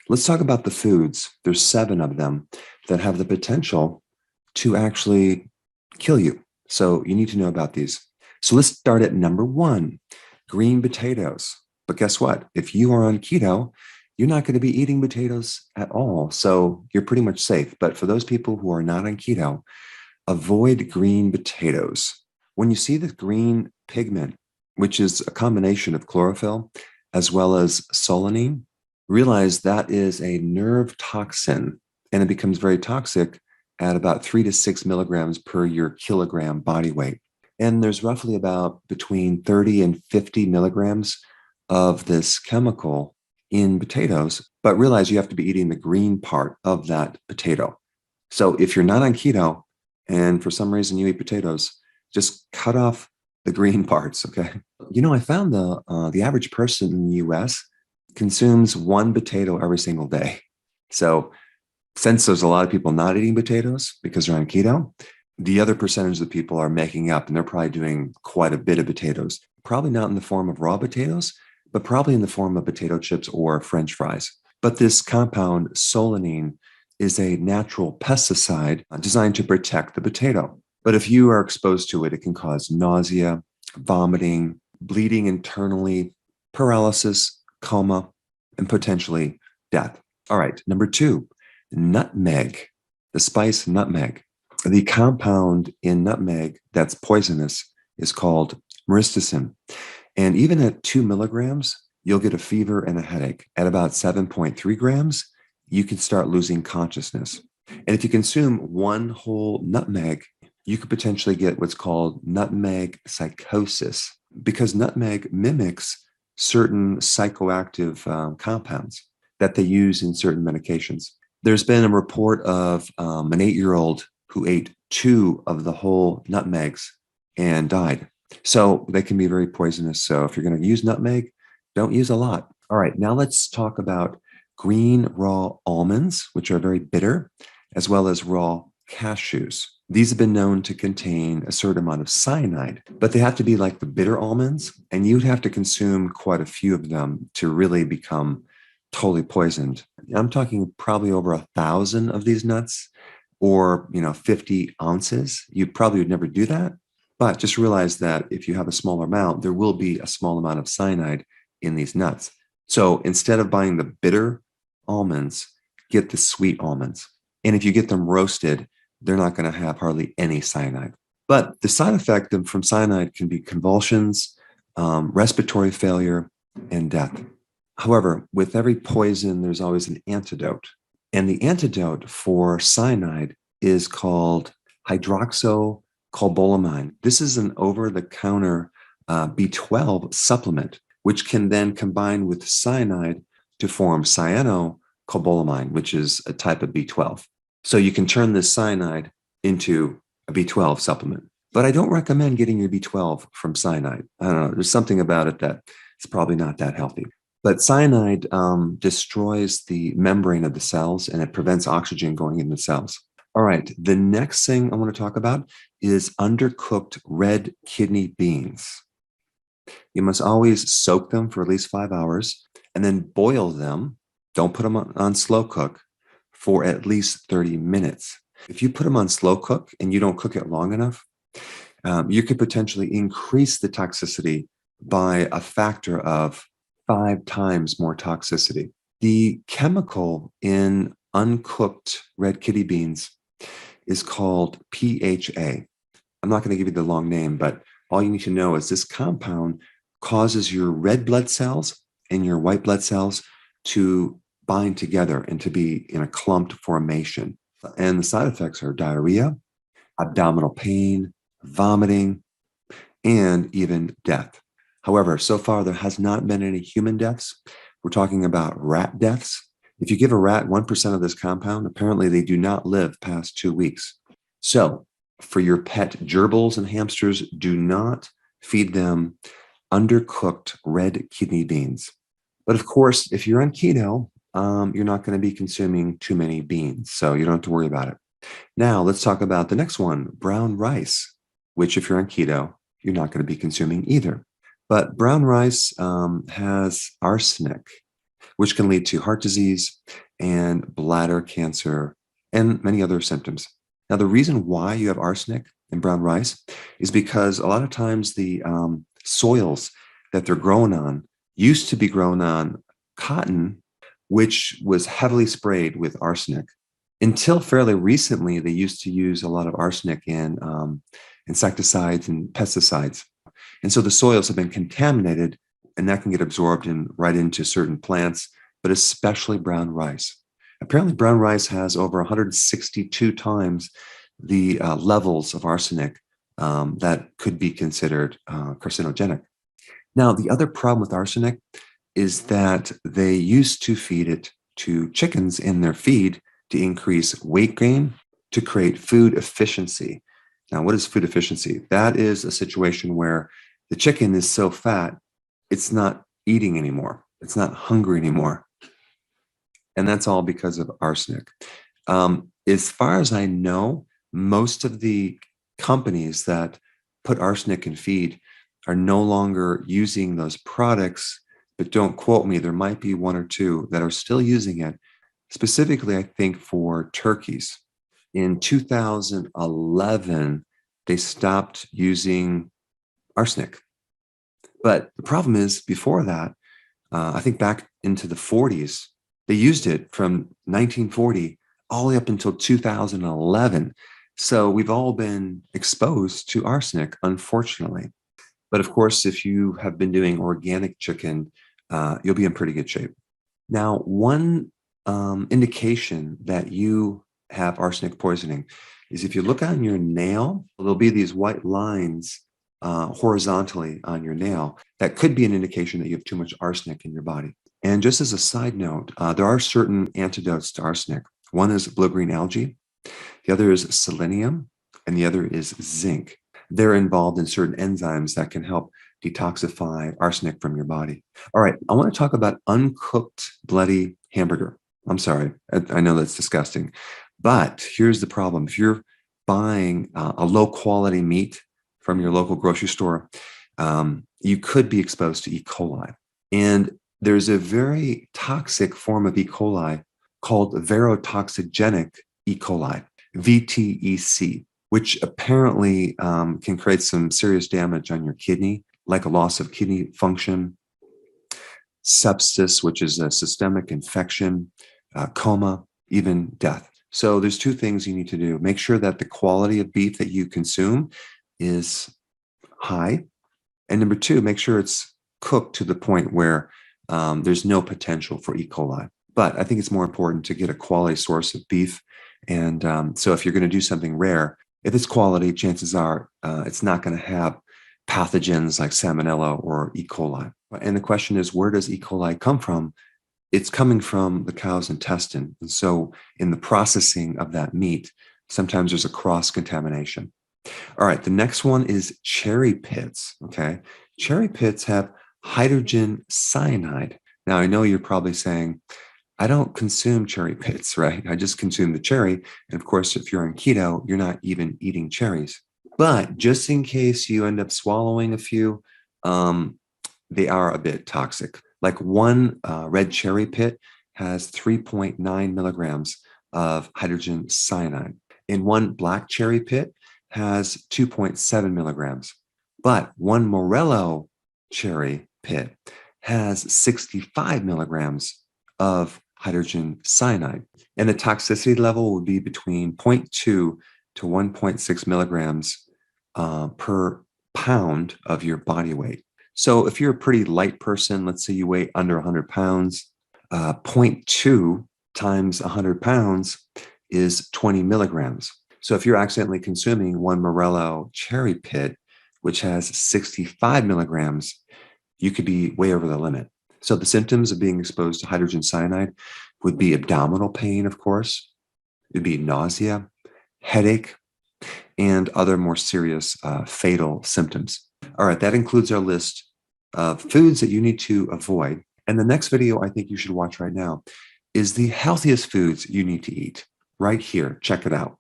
Let's talk about the foods. There's 7 of them that have the potential to actually kill you. So you need to know about these. So let's start at number 1, green potatoes. But guess what? If you are on keto, you're not going to be eating potatoes at all. So you're pretty much safe. But for those people who are not on keto, avoid green potatoes. When you see the green pigment, which is a combination of chlorophyll as well as solanine, realize that is a nerve toxin and it becomes very toxic at about 3 to 6 milligrams per your kilogram body weight. And there's roughly about between 30 and 50 milligrams of this chemical in potatoes, but realize you have to be eating the green part of that potato. So if you're not on keto and for some reason you eat potatoes, just cut off the green parts, okay? I found the average person in the US consumes 1 potato every single day. So since there's a lot of people not eating potatoes because they're on keto, the other percentage of the people are making up and they're probably doing quite a bit of potatoes. Probably not in the form of raw potatoes, but probably in the form of potato chips or French fries. But this compound, solanine, is a natural pesticide designed to protect the potato. But if you are exposed to it, it can cause nausea, vomiting, bleeding internally, paralysis, coma, and potentially death. All right, number 2, nutmeg, the spice nutmeg. The compound in nutmeg that's poisonous is called myristicin. And even at 2 milligrams, you'll get a fever and a headache. At about 7.3 grams, you can start losing consciousness. And if you consume 1 whole nutmeg, you could potentially get what's called nutmeg psychosis because nutmeg mimics certain psychoactive compounds that they use in certain medications. There's been a report of an 8-year-old who ate 2 of the whole nutmegs and died. So they can be very poisonous. So if you're going to use nutmeg, don't use a lot. All right, now let's talk about green raw almonds, which are very bitter, as well as raw cashews. These have been known to contain a certain amount of cyanide, but they have to be like the bitter almonds, and you'd have to consume quite a few of them to really become totally poisoned. I'm talking probably over 1,000 of these nuts or 50 ounces. You probably would never do that, but just realize that if you have a smaller amount, there will be a small amount of cyanide in these nuts. So instead of buying the bitter almonds, get the sweet almonds. And if you get them roasted, they're not going to have hardly any cyanide. But the side effect from cyanide can be convulsions, respiratory failure, and death. However, with every poison, there's always an antidote. And the antidote for cyanide is called hydroxycobalamin. This is an over-the-counter B12 supplement, which can then combine with cyanide to form cyanocobalamin, which is a type of B12. So you can turn this cyanide into a B12 supplement. But I don't recommend getting your B12 from cyanide. I don't know. There's something about it that it's probably not that healthy. But cyanide destroys the membrane of the cells and it prevents oxygen going into the cells. All right. The next thing I want to talk about is undercooked red kidney beans. You must always soak them for at least 5 hours and then boil them. Don't put them on slow cook for at least 30 minutes. If you put them on slow cook and you don't cook it long enough, you could potentially increase the toxicity by a factor of 5 times more toxicity. The chemical in uncooked red kidney beans is called PHA. I'm not going to give you the long name, but all you need to know is this compound causes your red blood cells and your white blood cells to bind together and to be in a clumped formation. And the side effects are diarrhea, abdominal pain, vomiting, and even death. However, so far there has not been any human deaths. We're talking about rat deaths. If you give a rat 1% of this compound, apparently they do not live past 2 weeks. So for your pet gerbils and hamsters, do not feed them undercooked red kidney beans. But of course, if you're on keto, you're not going to be consuming too many beans, so you don't have to worry about it. Now, let's talk about the next one, brown rice, which if you're on keto, you're not going to be consuming either. But brown rice has arsenic, which can lead to heart disease and bladder cancer and many other symptoms. Now, the reason why you have arsenic in brown rice is because a lot of times the soils that they're grown on used to be grown on cotton, which was heavily sprayed with arsenic. Until fairly recently, they used to use a lot of arsenic in insecticides and pesticides. And so the soils have been contaminated, and that can get absorbed right into certain plants, but especially brown rice. Apparently, brown rice has over 162 times the levels of arsenic that could be considered carcinogenic. Now, the other problem with arsenic is that they used to feed it to chickens in their feed to increase weight gain, to create food efficiency. Now, what is food efficiency? That is a situation where the chicken is so fat, it's not eating anymore. It's not hungry anymore. And that's all because of arsenic. As far as I know, most of the companies that put arsenic in feed are no longer using those products, but don't quote me, there might be one or two that are still using it, specifically, I think, for turkeys. In 2011, they stopped using arsenic. But the problem is, before that, I think back into the 40s, they used it from 1940 all the way up until 2011. So we've all been exposed to arsenic, unfortunately. But of course, if you have been doing organic chicken, you'll be in pretty good shape. Now, one indication that you have arsenic poisoning is if you look on your nail, there'll be these white lines horizontally on your nail. That could be an indication that you have too much arsenic in your body. And just as a side note, there are certain antidotes to arsenic. One is blue-green algae, the other is selenium, and the other is zinc. They're involved in certain enzymes that can help detoxify arsenic from your body. All right, I want to talk about uncooked bloody hamburger. I'm sorry, I know that's disgusting, but here's the problem. If you're buying a low quality meat from your local grocery store, you could be exposed to E. coli. And there's a very toxic form of E. coli called verotoxigenic E. coli, VTEC, which apparently can create some serious damage on your kidney, like a loss of kidney function, sepsis, which is a systemic infection, coma, even death. So there's two things you need to do. Make sure that the quality of beef that you consume is high. And number two, make sure it's cooked to the point where there's no potential for E. coli. But I think it's more important to get a quality source of beef. And so if you're going to do something rare, if it's quality, chances are it's not going to have pathogens like salmonella or E. coli. And the question is, where does E. coli come from? It's coming from the cow's intestine. And so in the processing of that meat, sometimes there's a cross-contamination. All right, the next one is cherry pits, okay? Cherry pits have hydrogen cyanide. Now, I know you're probably saying, I don't consume cherry pits, right? I just consume the cherry. And of course, if you're on keto, you're not even eating cherries. But just in case you end up swallowing a few, they are a bit toxic. Like one red cherry pit has 3.9 milligrams of hydrogen cyanide. And one black cherry pit has 2.7 milligrams. But one Morello cherry pit has 65 milligrams of hydrogen cyanide. And the toxicity level would be between 0.2 to 1.6 milligrams per pound of your body weight. So if you're a pretty light person, let's say you weigh under 100 pounds, 0.2 times 100 pounds is 20 milligrams. So if you're accidentally consuming one Morello cherry pit, which has 65 milligrams, you could be way over the limit. So the symptoms of being exposed to hydrogen cyanide would be abdominal pain, of course. It'd be nausea, headache, and other more serious fatal symptoms. All right, that includes our list of foods that you need to avoid. And the next video I think you should watch right now is the healthiest foods you need to eat. Right here, check it out.